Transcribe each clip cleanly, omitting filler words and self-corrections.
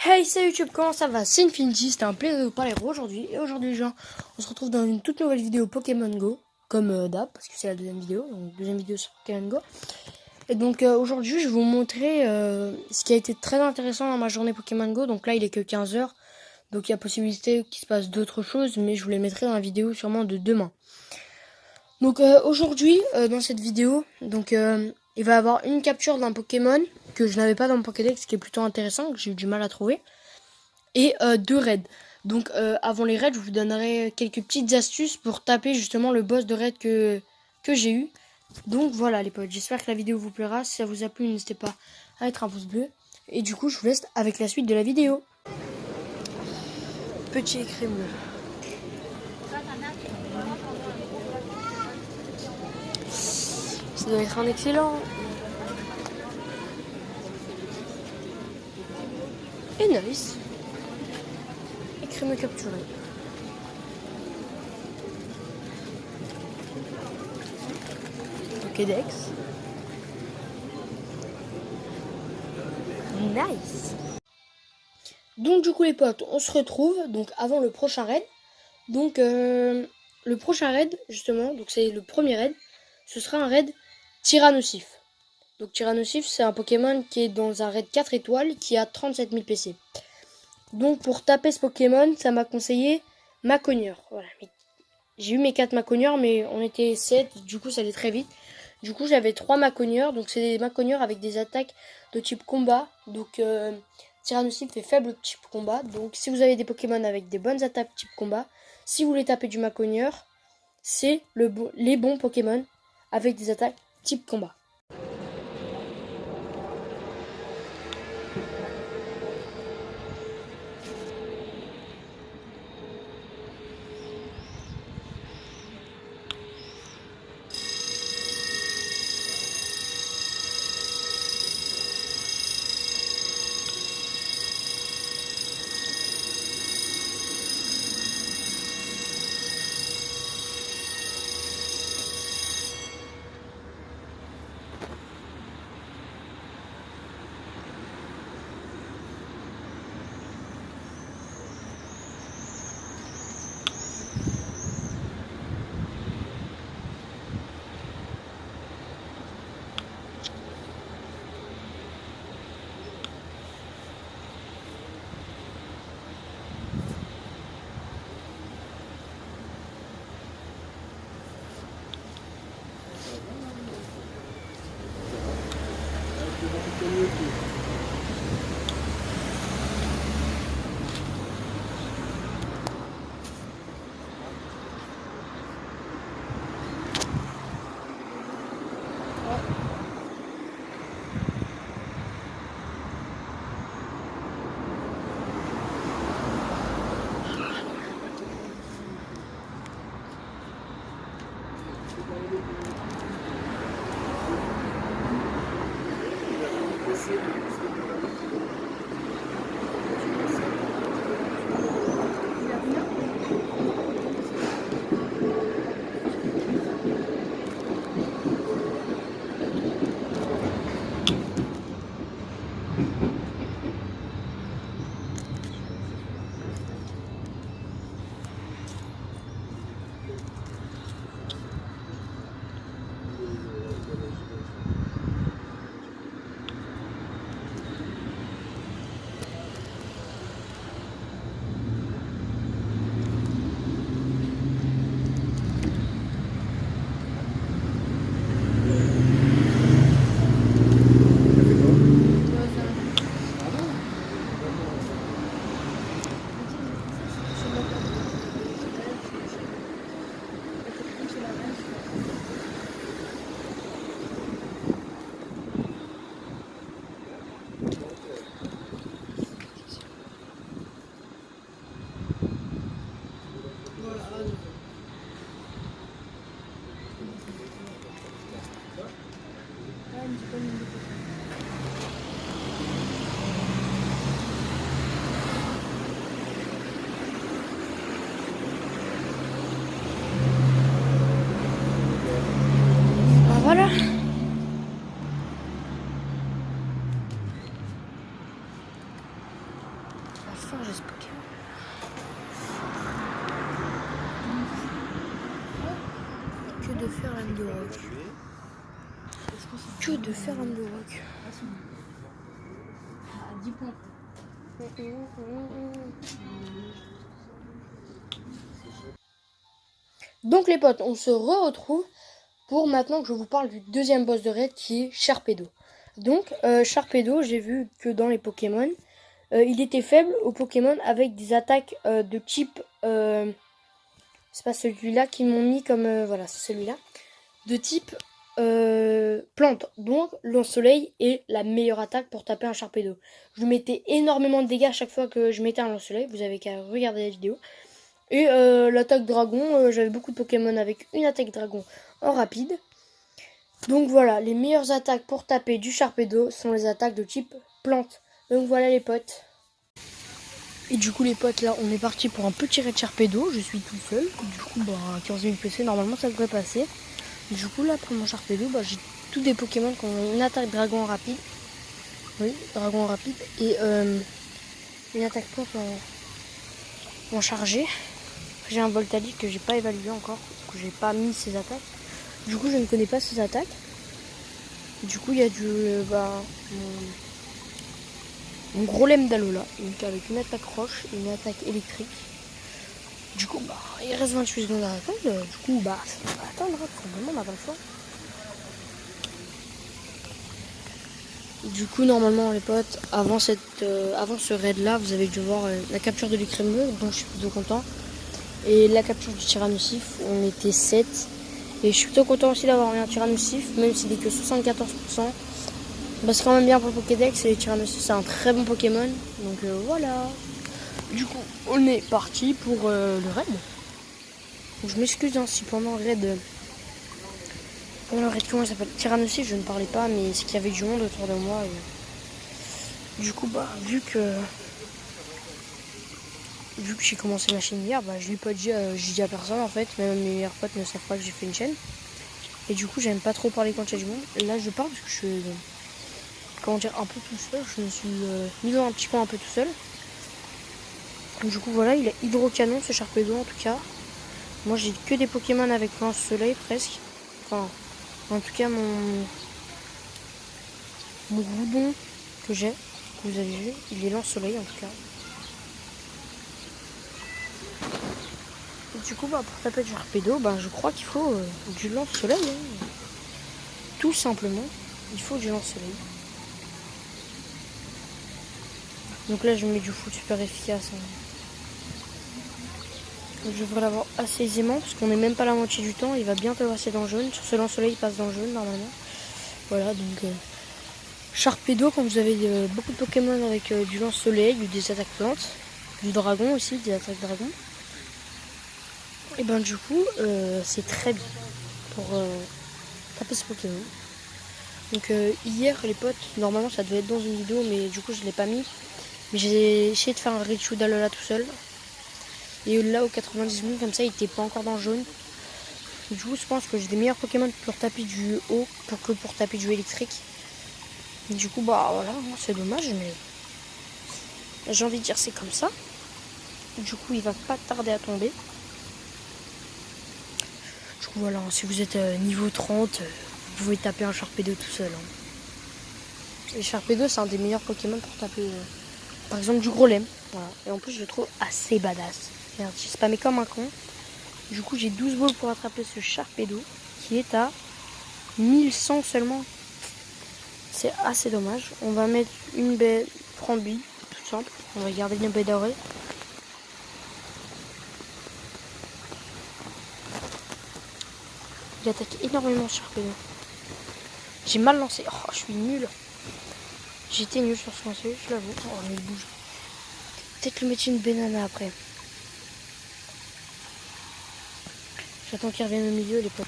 Hey, salut YouTube, comment ça va? C'est Infinity, c'était un plaisir de vous parler aujourd'hui. Et aujourd'hui, les gens, on se retrouve dans une toute nouvelle vidéo Pokémon Go, comme d'hab, parce que c'est la deuxième vidéo, donc deuxième vidéo sur Pokémon Go. Et donc aujourd'hui, je vais vous montrer ce qui a été très intéressant dans ma journée Pokémon Go. Donc là, il est que 15 h, donc il y a possibilité qu'il se passe d'autres choses, mais je vous les mettrai dans la vidéo sûrement de demain. Donc aujourd'hui, dans cette vidéo, donc il va y avoir une capture d'un Pokémon que je n'avais pas dans mon Pokédex, ce qui est plutôt intéressant, que j'ai eu du mal à trouver. Et 2 raids. Donc avant les raids, je vous donnerai quelques petites astuces pour taper justement le boss de raid que j'ai eu. Donc voilà les potes, j'espère que la vidéo vous plaira. Si ça vous a plu, n'hésitez pas à mettre un pouce bleu. Et du coup, je vous laisse avec la suite de la vidéo. Petit écrémeux. Ça doit être un excellent. Et nice. Écrémeux capturé. Pokédex. Nice. Donc du coup les potes, on se retrouve donc avant le prochain raid. Donc le prochain raid justement, donc c'est le premier raid, ce sera un raid Tyrannosif. Donc Tyrannosif, c'est un Pokémon qui est dans un raid 4 étoiles qui a 37 000 PC. Donc pour taper ce Pokémon, ça m'a conseillé Macogneur. Voilà, j'ai eu mes 4 Macogneurs, mais on était 7, du coup ça allait très vite. Du coup j'avais 3 Macogneurs, donc c'est des Macogneurs avec des attaques de type combat. Donc Tyrannosif fait faible type combat. Donc si vous avez des Pokémon avec des bonnes attaques type combat, si vous voulez taper du Macogneur, c'est les bons Pokémon avec des attaques type combat. Voilà. charger ce Pokémon. Que de faire l'âme de rock. Que de faire l'âme de rock. À 10 points. Donc les potes, on se retrouve pour maintenant que je vous parle du deuxième boss de raid qui est Sharpedo. Donc Sharpedo, j'ai vu que dans les Pokémon, il était faible aux Pokémon avec des attaques de type... c'est pas celui-là qu'ils m'ont mis comme... voilà, c'est celui-là. De type plante. Donc lance-soleil est la meilleure attaque pour taper un Sharpedo. Je lui mettais énormément de dégâts à chaque fois que je mettais un lance-soleil. Vous avez qu'à regarder la vidéo. Et l'attaque dragon, j'avais beaucoup de Pokémon avec une attaque dragon en rapide. Donc voilà, les meilleures attaques pour taper du Sharpedo sont les attaques de type plante. Donc voilà les potes. Et du coup les potes, là on est parti pour un petit raid Sharpedo. Je suis tout seul. Du coup 15 000 PC, normalement ça devrait passer. Du coup là pour mon Sharpedo, j'ai tous des Pokémon qui ont une attaque dragon en rapide. Oui, dragon en rapide. Et une attaque plante en chargé. J'ai un Voltali que j'ai pas évalué encore, que j'ai pas mis ses attaques. Du coup, je ne connais pas ses attaques. Du coup, il y a mon gros lemme d'Alola, donc avec une attaque roche et une attaque électrique. Du coup, il reste 28 secondes à attendre. Du coup, ça va attendre, tout simplement, on n'a pas le choix. Du coup, normalement, les potes, avant ce raid-là, vous avez dû voir la capture de l'écrémeux, donc je suis plutôt content. Et la capture du Tyrannosif, on était 7. Et je suis plutôt content aussi d'avoir eu un Tyrannosif, même s'il est que 74%. C'est quand même bien pour le Pokédex, et les Tyrannosif c'est un très bon Pokémon. Donc voilà. Du coup, on est parti pour le raid. Donc, je m'excuse si pendant le raid, comment ça s'appelle, Tyrannosif, je ne parlais pas, mais c'est qu'il y avait du monde autour de moi. Et... Du coup, vu que j'ai commencé ma chaîne hier, je l'ai pas dit, j'ai dit à personne en fait, même mes meilleurs potes ne savent pas que j'ai fait une chaîne. Et du coup, j'aime pas trop parler quand il y a du monde. Là, je parle parce que je suis, un peu tout seul. Je me suis mis dans un petit coin un peu tout seul. Du coup, voilà, il a hydrocanon ce Sharpedo en tout cas. Moi, j'ai que des Pokémon avec lance-soleil presque. Enfin, en tout cas, mon Groudon que j'ai, que vous avez vu, il est lance-soleil en tout cas. Du coup, pour taper du Sharpedo, je crois qu'il faut du lance-soleil. Hein. Tout simplement, il faut du lance-soleil. Donc là, je mets du foot super efficace. Hein. Je devrais l'avoir assez aisément, parce qu'on n'est même pas la moitié du temps. Il va bientôt passer dans le jaune. Sur ce lance-soleil, il passe dans le jaune normalement. Voilà, donc Sharpedo, quand vous avez beaucoup de Pokémon avec du lance-soleil, des attaques plantes, du dragon aussi, des attaques dragon. Et du coup, c'est très bien pour taper ce Pokémon. Donc hier, les potes, normalement ça devait être dans une vidéo, mais du coup je ne l'ai pas mis. Mais j'ai essayé de faire un Raichu d'Alola tout seul. Et là, au 90 minutes, comme ça, il n'était pas encore dans le jaune. Du coup, je pense que j'ai des meilleurs Pokémon pour taper du haut que pour taper du électrique. Et du coup, voilà, c'est dommage, mais j'ai envie de dire c'est comme ça. Du coup, il va pas tarder à tomber. Du coup, voilà, si vous êtes niveau 30, vous pouvez taper un Sharpedo tout seul. Hein. Et Sharpedo, c'est un des meilleurs Pokémon pour taper, par exemple, du gros lemme. Voilà. Et en plus, je le trouve assez badass. Merde, j'ai spammé comme un con. Du coup, j'ai 12 balles pour attraper ce Sharpedo qui est à 1100 seulement. C'est assez dommage. On va mettre une baie Frambi, tout simple. On va garder une baie dorée. Il attaque énormément Sharpedo. J'ai mal lancé. Oh, je suis nul. J'étais nul sur ce lancer, je l'avoue. Oh, mais il bouge. Peut-être lui mettre une banana après. J'attends qu'il revienne au milieu, les potes.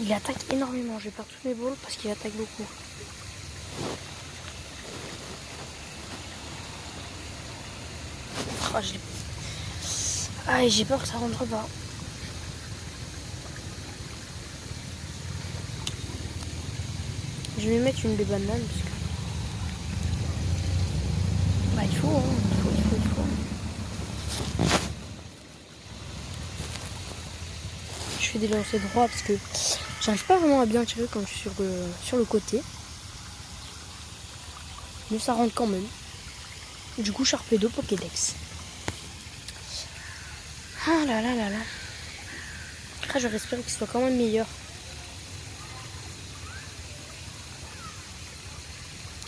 Il attaque énormément. Je vais perdre toutes mes balles parce qu'il attaque beaucoup. J'ai peur que ça rentre pas. Je vais mettre une des bananes parce que... Bah il faut, hein. Il faut. Je fais des lancers droits parce que j'arrive pas vraiment à bien tirer quand je suis sur le côté. Mais ça rentre quand même. Du coup, Sharpedo Pokédex. Ah là là là là. Après, j'aurais espéré qu'il soit quand même meilleur.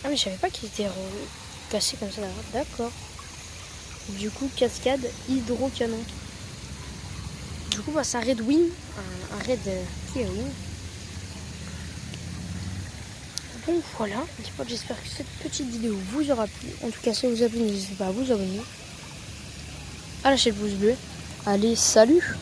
Ah, mais je savais pas qu'il était cassé comme ça là. D'accord. Du coup, cascade, hydrocanon. Du coup, bah, c'est un Red Wing. Un Red Wing. Donc voilà, j'espère que cette petite vidéo vous aura plu. En tout cas, si vous avez plu, n'hésitez pas à vous abonner, à lâcher le pouce bleu. Allez, salut!